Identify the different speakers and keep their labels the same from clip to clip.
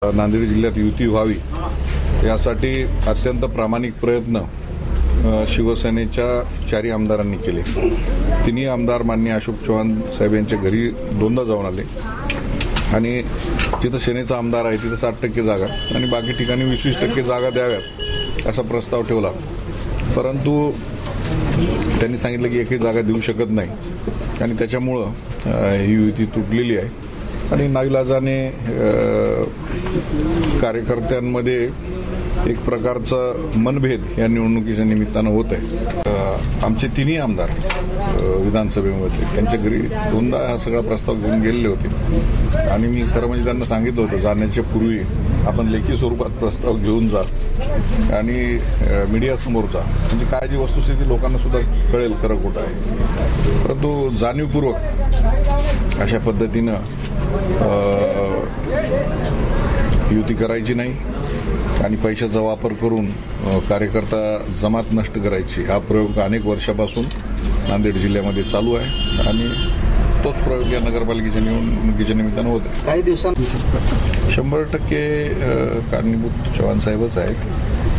Speaker 1: नांदेड जिल्ह्यात युती व्हावी यासाठी अत्यंत प्रामाणिक प्रयत्न शिवसेनेच्या 4 आमदारांनी केले। तिन्ही आमदार माननीय अशोक चव्हाण साहेब यांच्या घरी दोनदा जाऊन आले आणि जिथं सेनेचा आमदार आहे तिथं 60% जागा आणि बाकी ठिकाणी 20% जागा द्याव्यात असा प्रस्ताव ठेवला, परंतु त्यांनी सांगितलं की एकही जागा देऊ शकत नाही आणि त्याच्यामुळं ही युती तुटलेली आहे आणि नाईलाजाने कार्यकर्त्यांमध्ये एक प्रकारचा मनभेद या निवडणुकीच्या निमित्तानं होत आहे। आमचे तिन्ही आमदार विधानसभेमध्ये त्यांच्या घरी दोनदा हा सगळा प्रस्ताव घेऊन गेलेले होते आणि मी खरं म्हणजे त्यांना सांगितलं होतं जाण्याच्या पूर्वी आपण लेखी स्वरूपात प्रस्ताव घेऊन जा आणि मीडियासमोर जा, म्हणजे काय जी वस्तुस्थिती लोकांना सुद्धा कळेल खरं खोटं आहे। परंतु जाणीवपूर्वक अशा पद्धतीनं युती करायची नाही आणि पैशाचा वापर करून कार्यकर्ता जमात नष्ट करायची हा प्रयोग अनेक वर्षापासून नांदेड जिल्ह्यामध्ये चालू आहे आणि तोच प्रयोग या नगरपालिकेच्या निवडणुकीच्या निमित्तानं होत आहे।
Speaker 2: काही दिवसांनी
Speaker 1: 100% कारणीभूत चव्हाण साहेबच आहेत,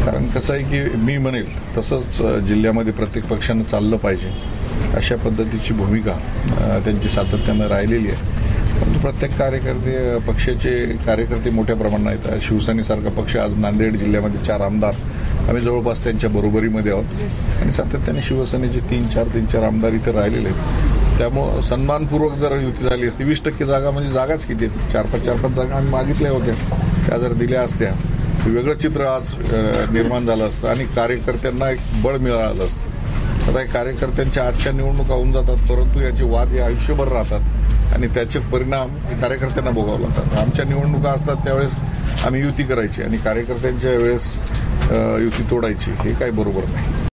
Speaker 1: कारण कसं आहे की मी म्हणेल तसंच जिल्ह्यामध्ये प्रत्येक पक्षानं चाललं पाहिजे अशा पद्धतीची भूमिका त्यांची सातत्यानं राहिलेली आहे। परंतु प्रत्येक पक्षाचे कार्यकर्ते मोठ्या प्रमाणात आहेत। शिवसेनेसारखा पक्ष आज नांदेड जिल्ह्यामध्ये 4 आमदार आम्ही जवळपास त्यांच्या बरोबरीमध्ये आहोत आणि सातत्याने शिवसेनेचे 3-4 आमदार इथे राहिलेले आहेत। त्यामुळं सन्मानपूर्वक जर युती झाली असती 20% जागा म्हणजे जागाच किती 4-5 जागा आम्ही मागितल्या होत्या, त्या जर दिल्या असत्या वेगळं चित्र आज निर्माण झालं असतं आणि कार्यकर्त्यांना एक बळ मिळालं असतं। आता हे कार्यकर्त्यांच्या आजच्या निवडणुका होऊन जातात, परंतु याचे वाद हे आयुष्यभर राहतात आणि त्याचे परिणाम कार्यकर्त्यांना भोगावे लागतात। आमच्या निवडणुका असतात त्यावेळेस आम्ही युती करायची आणि कार्यकर्त्यांच्या वेळेस युती तोडायची, हे काही बरोबर नाही।